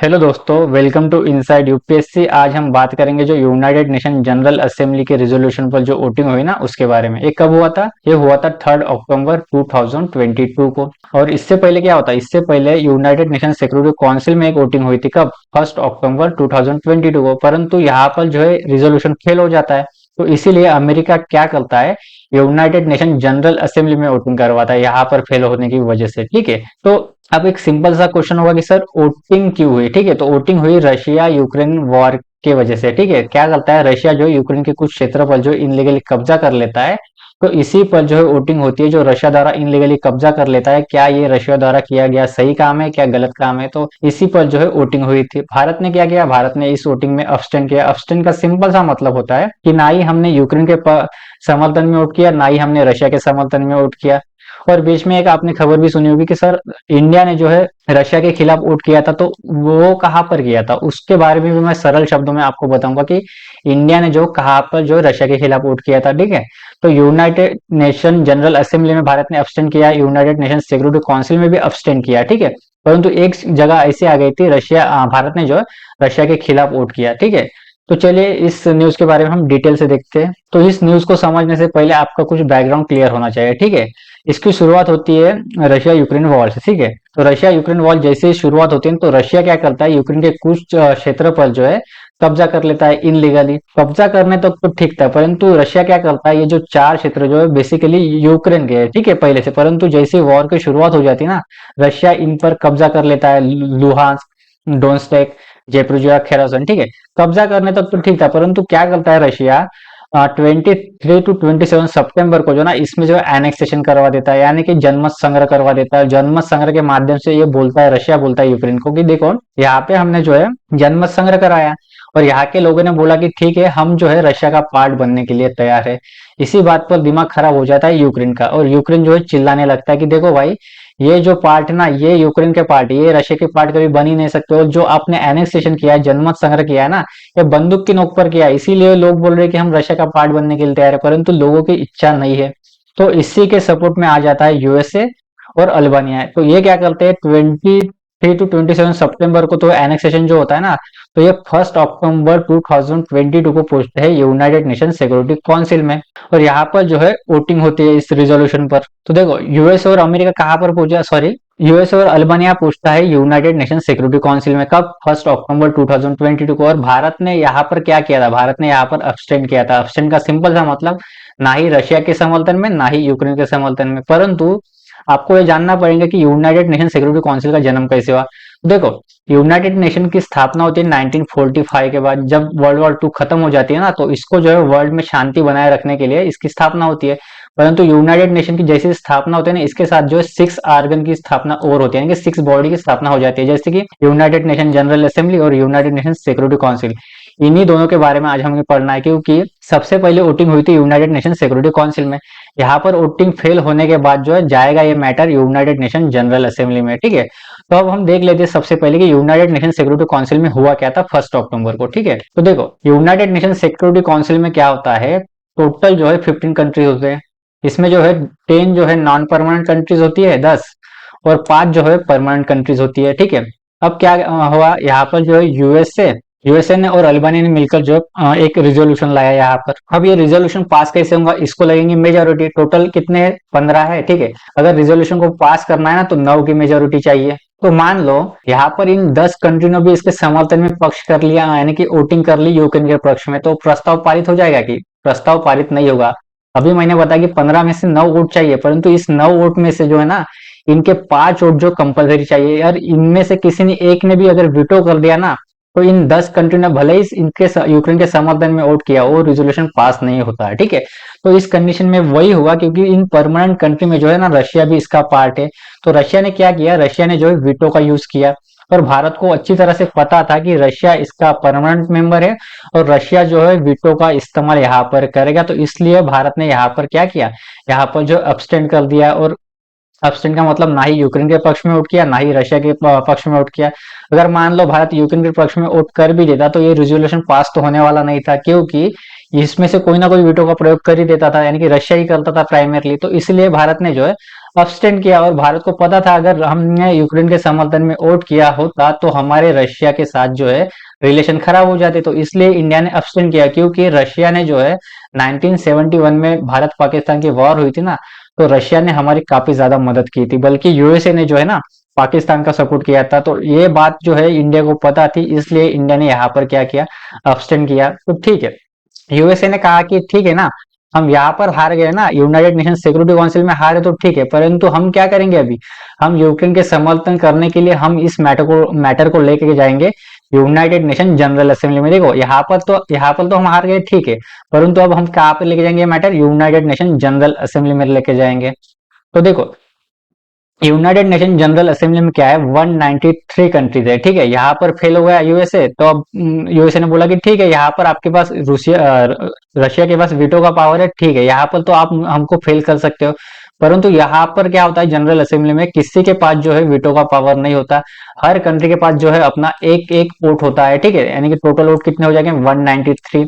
Hello दोस्तों, welcome to inside UPSC. आज हम बात करेंगे जो यूनाइटेड नेशन जनरल असेंबली के रिजोल्यूशन पर जो वोटिंग हुई ना उसके बारे में। ये कब हुआ था? ये हुआ था 3 अक्टूबर 2022 को। और इससे पहले क्या होता है, इससे पहले यूनाइटेड नेशन सिक्योरिटी काउंसिल में एक वोटिंग हुई थी। कब? 1 अक्टूबर 2022 को। परंतु यहाँ पर जो है रिजोल्यूशन फेल हो जाता है। तो इसीलिए अमेरिका क्या करता है, यूनाइटेड नेशन जनरल असेंबली में वोटिंग करवाता है यहाँ पर फेल होने की वजह से। ठीक है, तो अब एक सिंपल सा क्वेश्चन होगा कि सर वोटिंग क्यों हुई? ठीक है, तो वोटिंग हुई रशिया यूक्रेन वॉर के वजह से। ठीक है, क्या करता है रशिया जो यूक्रेन के कुछ क्षेत्र पर जो इनलीगली कब्जा कर लेता है, तो इसी पर जो है वोटिंग होती है। जो रशिया द्वारा इनलीगली कब्जा कर लेता है, क्या ये रशिया द्वारा किया गया सही काम है, क्या गलत काम है, तो इसी पर जो है वोटिंग हुई थी। भारत ने क्या किया, भारत ने इस वोटिंग में अब्सटेन किया। अब्सटेन का सिंपल सा मतलब होता है कि ना ही हमने यूक्रेन के समर्थन में वोट किया, ना ही हमने रशिया के समर्थन में वोट किया। और बीच में एक आपने खबर भी सुनी होगी कि सर इंडिया ने जो है रशिया के खिलाफ वोट किया था, तो वो कहाँ पर किया था उसके बारे में भी मैं सरल शब्दों में आपको बताऊंगा कि इंडिया ने जो कहाँ पर जो रशिया के खिलाफ वोट किया था। ठीक है, तो यूनाइटेड नेशन जनरल असेंबली में भारत ने अब्सटेन किया, यूनाइटेड नेशन सिक्योरिटी काउंसिल में भी अब्सटेन किया। ठीक है, परंतु एक जगह ऐसी आ गई थी, भारत ने जो है रशिया के खिलाफ वोट किया। ठीक है, तो चलिए इस न्यूज के बारे में हम डिटेल से देखते हैं। तो इस न्यूज को समझने से पहले आपका कुछ बैकग्राउंड क्लियर होना चाहिए। ठीक है, इसकी शुरुआत होती है रशिया यूक्रेन वॉर से। ठीक है, तो रशिया यूक्रेन वॉर जैसे ही शुरुआत होती है तो रशिया क्या करता है, यूक्रेन के कुछ क्षेत्र पर जो है कब्जा कर लेता है इनलीगली। कब्जा करने तक तो ठीक था, परंतु रशिया क्या करता है, ये जो 4 क्षेत्र जो है बेसिकली यूक्रेन के है। ठीक है, पहले से, परंतु जैसे वॉर की शुरुआत हो जाती है ना, रशिया इन पर कब्जा कर लेता है। लुहांस्क, डोनेत्स्क, जेप्रोजिया, खेरासन। ठीक है, कब्जा करने तक तो ठीक था, परंतु क्या करता है रशिया, 23 to 27 सितंबर को जो ना इसमें जो एनेक्सेशन करवा देता है, यानी कि जनमत संग्रह करवा देता है। जनमत संग्रह के माध्यम से ये बोलता है, रशिया बोलता है यूक्रेन को कि देखो यहाँ पे हमने जो है जनमत संग्रह कराया, और यहाँ के लोगों ने बोला कि ठीक है, हम जो है रशिया का पार्ट बनने के लिए तैयार है। इसी बात पर दिमाग खराब हो जाता है यूक्रेन का, और यूक्रेन जो है चिल्लाने लगता है कि देखो भाई, ये जो पार्ट ना, ये यूक्रेन के पार्ट, ये रशिया के पार्ट कभी बन ही नहीं सकते। और जो आपने एनेक्सेशन किया है, जनमत संग्रह किया है ना, ये बंदूक की नोक पर किया है। इसीलिए लोग बोल रहे हैं कि हम रशिया का पार्ट बनने के लिए तैयार है, परंतु लोगों की इच्छा नहीं है। तो इसी के सपोर्ट में आ जाता है यूएसए और अल्बानिया। तो ये क्या करते हैं, 23 to 27 सितंबर को तो एनेक्सेशन जो होता है ना, तो ये 1 अक्टूबर 2022 को पहुंचते हैं यूनाइटेड नेशन सिक्योरिटी काउंसिल में। और यहाँ पर जो है वोटिंग होती है इस रिजोल्यूशन पर। तो देखो यूएस और अमेरिका कहाँ पर पहुंचा, सॉरी, यूएस और अल्बानिया पूछता है यूनाइटेड नेशन सिक्योरिटी काउंसिल में। कब? 1 अक्टूबर 2022 को। और भारत ने यहाँ पर क्या किया था, भारत ने यहाँ पर अब्सटेन किया था। अब्सटेन का सिंपल सा मतलब, ना ही रशिया के समर्थन में, ना ही यूक्रेन के समर्थन में। परंतु आपको ये जानना पड़ेगा कि यूनाइटेड नेशन सिक्योरिटी काउंसिल का जन्म कैसे हुआ। देखो, यूनाइटेड नेशन की स्थापना होती है 1945 के बाद, जब वर्ल्ड वॉर 2 खत्म हो जाती है ना, तो इसको जो है वर्ल्ड में शांति बनाए रखने के लिए इसकी स्थापना होती है। परंतु यूनाइटेड नेशन की जैसे स्थापना होती है ना, इसके साथ जो है 6 आर्गन की स्थापना और होती है, यानी कि 6 बॉडी की स्थापना हो जाती है, जैसे कि यूनाइटेड नेशन जनरल असेंबली और यूनाइटेड नेशन सिक्योरिटी काउंसिल। इन्हीं दोनों के बारे में आज हमें पढ़ना है, क्योंकि सबसे पहले वोटिंग हुई थी यूनाइटेड नेशन सिक्योरिटी काउंसिल में। यहाँ पर वोटिंग फेल होने के बाद जो है जाएगा ये matter United Nation General Assembly में। ठीक है, तो अब हम देख लेते हैं सबसे पहले कि यूनाइटेड नेशन सिक्योरिटी काउंसिल में हुआ क्या था 1 अक्टूबर को। ठीक है, तो देखो यूनाइटेड नेशन सिक्योरिटी काउंसिल में क्या होता है, टोटल जो है 15 कंट्रीज होते हैं। इसमें जो है 10 जो है नॉन परमानेंट कंट्रीज होती है, 10, और 5 जो है परमानेंट कंट्रीज होती है। ठीक है, अब क्या हुआ, यहाँ पर जो है यूएसए ने और अल्बानिया ने मिलकर जो एक रिजोल्यूशन लाया यहाँ पर। अब ये रिजोल्यूशन पास कैसे होगा, इसको लगेंगे मेजोरिटी। टोटल कितने, 15 है। ठीक है, अगर रिजोल्यूशन को पास करना है ना, तो 9 की मेजोरिटी चाहिए। तो मान लो यहाँ पर इन 10 कंट्री ने भी इसके समर्थन में पक्ष कर लिया, यानी कि वोटिंग कर ली यूक्रेन के पक्ष में, तो प्रस्ताव पारित हो जाएगा कि प्रस्ताव पारित नहीं होगा। अभी मैंने बताया कि 15 में से 9 वोट चाहिए, परंतु इस 9 वोट में से जो है ना, इनके 5 वोट जो कंपलसरी चाहिए। यार इनमें से किसी ने एक ने भी अगर विटो कर दिया ना, तो इन 10 कंट्री ने भले ही इनके यूक्रेन के समर्थन में वोट किया, वो रिजोल्यूशन पास नहीं होता है। ठीक है, तो इस कंडीशन में वही हुआ, क्योंकि इन परमानेंट कंट्री में जो है ना रशिया भी इसका पार्ट है। तो रशिया ने क्या किया, रशिया ने जो है वीटो का यूज किया। और भारत को अच्छी तरह से पता था कि रशिया इसका परमानेंट मेंबर है, और रशिया जो है वीटो का इस्तेमाल यहाँ पर करेगा। तो इसलिए भारत ने यहाँ पर क्या किया, यहाँ पर जो अब्सटेंड कर दिया। और अब्सटेंट का मतलब ना ही यूक्रेन के पक्ष में वोट किया, ना ही रशिया के पक्ष में वोट किया। अगर मान लो भारत यूक्रेन के पक्ष में वोट कर भी देता, तो ये रिजोल्यूशन पास तो होने वाला नहीं था, क्योंकि इसमें से कोई ना कोई वीटो का प्रयोग कर ही देता था, यानी कि रशिया ही करता था प्राइमरली। तो इसलिए भारत ने जो है अब्सटेन किया, और भारत को पता था अगर हमने यूक्रेन के समर्थन में वोट किया होता तो हमारे रशिया के साथ जो है रिलेशन खराब हो जाते, तो इसलिए इंडिया ने अब्सटेन किया, क्योंकि रशिया ने जो है 1971 में भारत पाकिस्तान की वॉर हुई थी ना, तो रशिया ने हमारी काफी ज्यादा मदद की थी, बल्कि यूएसए ने जो है ना पाकिस्तान का सपोर्ट किया था। तो ये बात जो है इंडिया को पता थी, इसलिए इंडिया ने यहाँ पर क्या किया, अब्सटेन किया। तो ठीक है, यूएसए ने कहा कि ठीक है ना, हम यहाँ पर हार गए ना, यूनाइटेड नेशन सिक्योरिटी काउंसिल में हारे तो ठीक है, परंतु हम क्या करेंगे अभी, हम यूक्रेन के समर्थन करने के लिए हम इस मैटर को लेके जाएंगे यूनाइटेड नेशन जनरल असेंबली में। देखो यहाँ पर तो हम हार गए, ठीक है, परंतु अब हम कहाँ पे लेके जाएंगे matter, United Nation General Assembly में लेके जाएंगे। तो देखो यूनाइटेड नेशन जनरल असेंबली में क्या है, 193 कंट्रीज है, ठीक है, यहाँ पर फेल हो गया यूएसए, तो अब यूएसए ने बोला कि ठीक है, यहाँ पर आपके पास रशिया के पास वीटो का पावर है, ठीक है, यहाँ पर तो आप हमको फेल कर सकते हो, परंतु यहाँ पर क्या होता है, जनरल असेंबली में किसी के पास जो है वीटो का पावर नहीं होता, हर कंट्री के पास जो है अपना एक एक वोट होता है, ठीक है, यानी कि टोटल वोट कितने हो जाएंगे, 193।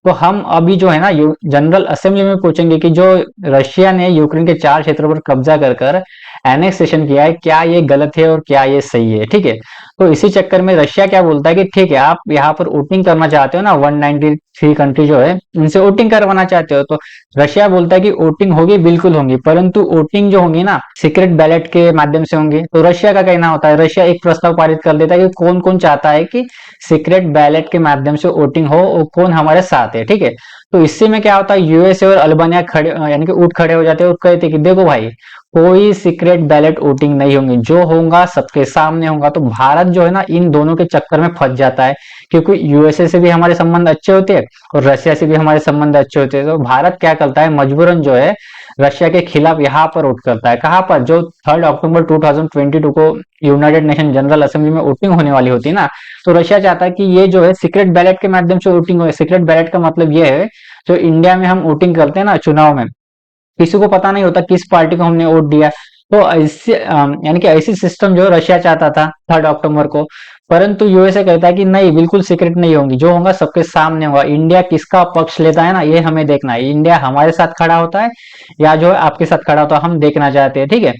तो हम अभी जो है ना जनरल असेंबली में पूछेंगे कि जो रशिया ने यूक्रेन के 4 क्षेत्रों पर कब्जा कर कर एनेक्सेशन किया है, क्या ये गलत है और क्या ये सही है, ठीक है। तो इसी चक्कर में रशिया क्या बोलता है कि ठीक है, आप यहाँ पर वोटिंग करना चाहते हो ना, 193 कंट्री जो है इनसे वोटिंग करवाना चाहते हो, तो रशिया बोलता है कि वोटिंग होगी, बिल्कुल होंगी, परंतु वोटिंग जो होंगी ना सीक्रेट बैलेट के माध्यम से होंगी। तो रशिया का कहना होता है, रशिया एक प्रस्ताव पारित कर देता है कि कौन कौन चाहता है कि सीक्रेट बैलेट के माध्यम से वोटिंग हो और कौन हमारे साथ है, ठीक है। तो इससे में क्या होता है, यूएसए और अल्बानिया खड़े यानी कि उठ खड़े हो जाते हैं और कहते हैं कि देखो भाई, कोई सीक्रेट बैलेट वोटिंग नहीं होंगी, जो होगा सबके सामने होगा। तो भारत जो है ना इन दोनों के चक्कर में फंस जाता है, क्योंकि यूएसए से भी हमारे संबंध अच्छे होते हैं और रशिया से भी हमारे संबंध अच्छे होते हैं, तो भारत क्या करता है, मजबूरन जो है रशिया के खिलाफ यहाँ पर वोट करता है। कहाँ पर, जो 3 अक्टूबर 2022 को यूनाइटेड नेशन जनरल असेंबली में वोटिंग होने वाली होती है ना, तो रशिया चाहता है कि ये जो है सीक्रेट बैलेट के माध्यम से वोटिंग हो। सीक्रेट बैलेट का मतलब ये है, जो इंडिया में हम वोटिंग करते हैं ना चुनाव में, किसी को पता नहीं होता किस पार्टी को हमने वोट दिया, तो ऐसे यानी कि ऐसी सिस्टम जो रशिया चाहता था 3 अक्टूबर को, परंतु यूएसए कहता है कि नहीं, बिल्कुल सीक्रेट नहीं होंगी, जो होगा सबके सामने होगा। इंडिया किसका पक्ष लेता है ना, ये हमें देखना है, इंडिया हमारे साथ खड़ा होता है या जो है आपके साथ खड़ा होता है, हम देखना चाहते हैं, ठीक है।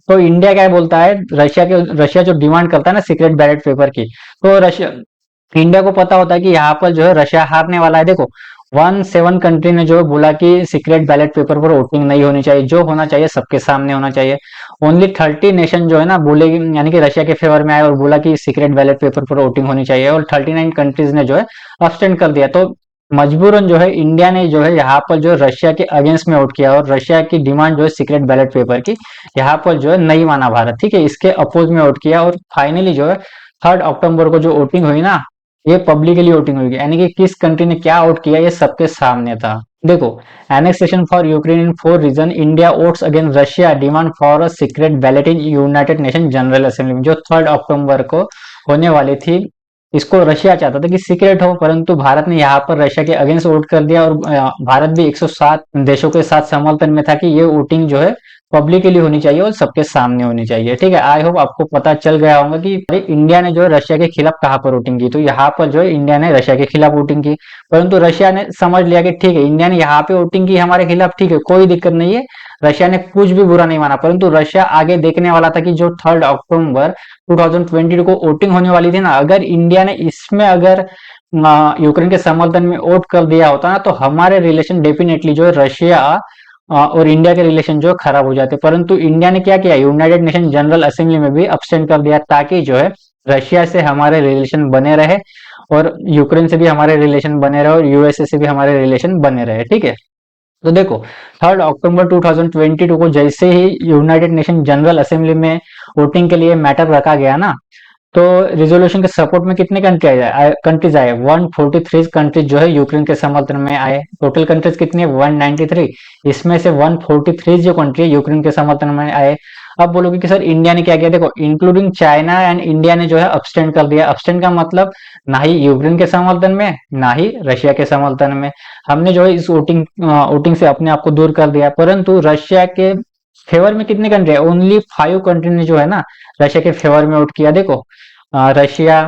तो इंडिया क्या बोलता है, रशिया जो डिमांड करता है ना सीक्रेट बैलेट पेपर की, तो रशिया इंडिया को पता होता है कि यहाँ पर जो है रशिया हारने वाला है। देखो 17 कंट्री ने जो बोला कि सीक्रेट बैलेट पेपर पर वोटिंग नहीं होनी चाहिए, जो होना चाहिए सबके सामने होना चाहिए। ओनली 30 नेशन जो है ना बोलेगी, यानी कि रशिया के फेवर में आए और बोला कि सीक्रेट बैलेट पेपर पर वोटिंग होनी चाहिए, और 39 कंट्रीज ने जो है अब्सटेंड कर दिया। तो मजबूरन जो है इंडिया ने जो है यहाँ पर जो है रशिया के अगेंस्ट में वोट किया, और रशिया की डिमांड जो है सीक्रेट बैलेट पेपर की यहाँ पर जो है नहीं माना भारत, ठीक है, इसके अपोज में वोट किया। और फाइनली जो है 3 अक्टूबर को जो वोटिंग हुई ना, ये पब्लिकली वोटिंग हुई, यानी कि किस कंट्री ने क्या वोट किया ये सबके सामने था। देखो, annexation for Ukraine in 4 region, India votes against Russia, demand for a secret ballot in United Nation General Assembly में, जो 3 अक्टूबर को होने वाली थी, इसको रशिया चाहता था कि सीक्रेट हो, परंतु भारत ने यहाँ पर रशिया के अगेंस्ट वोट कर दिया, और भारत भी 107 देशों के साथ समर्थन में था कि ये वोटिंग जो है पब्लिकली होनी चाहिए और सबके सामने होनी चाहिए, ठीक है। आई होप आपको पता चल गया होगा कि इंडिया ने जो है रशिया के खिलाफ कहाँ पर वोटिंग की। तो यहाँ पर जो है इंडिया ने रशिया के खिलाफ वोटिंग की, परंतु रशिया ने समझ लिया कि ठीक है, इंडिया ने यहाँ पे वोटिंग की हमारे खिलाफ, ठीक है, कोई दिक्कत नहीं है, रशिया ने कुछ भी बुरा नहीं माना। परंतु रशिया आगे देखने वाला था कि जो 3 अक्टूबर 2022 को वोटिंग होने वाली थी ना, अगर इंडिया ने इसमें अगर यूक्रेन के समर्थन में वोट कर दिया होता ना, तो हमारे रिलेशन डेफिनेटली जो है रशिया और इंडिया के रिलेशन जो खराब हो जाते। परंतु इंडिया ने क्या किया, यूनाइटेड नेशन जनरल असेंबली में भी अब्सटेंड कर दिया, ताकि जो है रशिया से हमारे रिलेशन बने रहे और यूक्रेन से भी हमारे रिलेशन बने रहे और यूएसए से भी हमारे रिलेशन बने रहे, ठीक है। तो देखो 3 अक्टूबर 2022 को जैसे ही यूनाइटेड नेशन जनरल असेंबली में वोटिंग के लिए मैटर रखा गया ना, तो रिजोल्यूशन के सपोर्ट में कितने कंट्रीज आए, 143 कंट्रीज जो है यूक्रेन के समर्थन में आए। टोटल कंट्रीज कितनी है, 193, इसमें से 143 जो कंट्री है यूक्रेन के समर्थन में आए। अब बोलोगे कि सर इंडिया ने क्या किया, देखो इंक्लूडिंग चाइना एंड इंडिया ने जो है अब्सटेंड कर दिया। अब्सटेंड का मतलब ना ही यूक्रेन के समर्थन में ना ही रशिया के समर्थन में, हमने जो है इस वोटिंग से अपने आप को दूर कर दिया। परंतु रशिया के फेवर में कितने कंट्री है, ओनली 5 कंट्री ने जो है ना रशिया के फेवर में वोट किया। देखो Russia,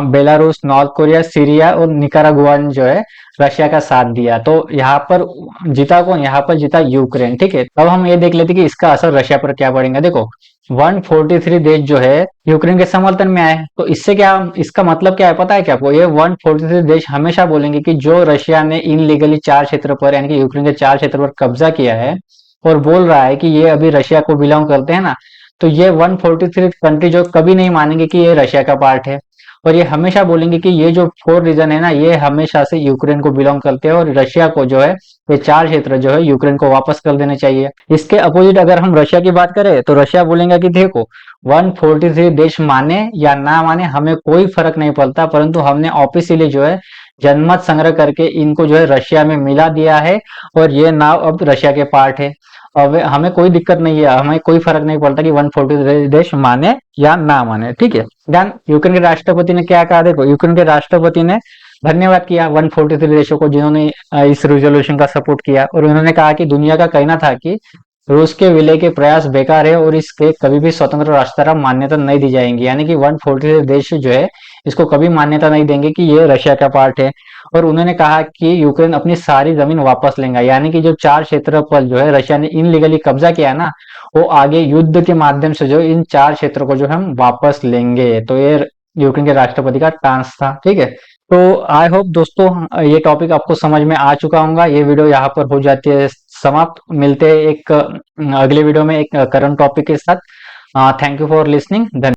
Belarus, north Korea, Syria और निकारागुआ ने जो है रशिया का साथ दिया। तो यहाँ पर जीता कौन? यहाँ पर जीता यूक्रेन। ठीक है, तब हम ये देख लेते कि इसका असर रशिया पर क्या पड़ेगा। देखो 143 देश जो है यूक्रेन के समर्थन में आए, तो इससे क्या, इसका मतलब क्या है पता है क्या आपको? ये 143 देश हमेशा बोलेंगे कि जो रशिया ने इनलीगली 4 क्षेत्र पर, यानी कि यूक्रेन के 4 क्षेत्र पर कब्जा किया है और बोल रहा है कि ये अभी रशिया को बिलोंग करते हैं ना, तो ये 143 कंट्री जो कभी नहीं मानेंगे कि ये रशिया का पार्ट है। और ये हमेशा बोलेंगे कि ये जो 4 रीजन है ना, ये हमेशा से यूक्रेन को बिलोंग करते हैं और रशिया को जो है ये 4 क्षेत्र जो है यूक्रेन को वापस कर देने चाहिए। इसके अपोजिट अगर हम रशिया की बात करें तो रशिया बोलेंगे कि देखो 143 देश माने या ना माने हमें कोई फर्क नहीं पड़ता, परंतु हमने ऑफिशियली जो है जनमत संग्रह करके इनको जो है रशिया में मिला दिया है और ये नाव अब रशिया के पार्ट है। अब हमें कोई दिक्कत नहीं है, हमें कोई फर्क नहीं पड़ता कि 143 देश माने या ना माने। ठीक है, देन यूक्रेन के राष्ट्रपति ने क्या कहा? देखो यूक्रेन के राष्ट्रपति ने धन्यवाद किया 143 देशों को जिन्होंने इस रेजोल्यूशन का सपोर्ट किया, और उन्होंने कहा कि दुनिया का कहना था कि रूस के विलय के प्रयास बेकार है और इसके कभी भी स्वतंत्र राष्ट्र मान्यता नहीं दी जाएंगी। यानी कि 143 देश जो है इसको कभी मान्यता नहीं देंगे कि ये रशिया का पार्ट है। और उन्होंने कहा कि यूक्रेन अपनी सारी जमीन वापस लेगा, यानी कि जो 4 क्षेत्र पर जो है रशिया ने इनलीगली कब्जा किया ना, वो आगे युद्ध के माध्यम से जो इन 4 क्षेत्रों को जो हम वापस लेंगे। तो ये यूक्रेन के राष्ट्रपति का टांस था। ठीक है, तो आई होप दोस्तों ये टॉपिक आपको समझ में आ चुका होगा। ये वीडियो यहाँ पर हो जाती है समाप्त। मिलते हैं एक अगले वीडियो में एक करंट टॉपिक के साथ। Thank you for listening.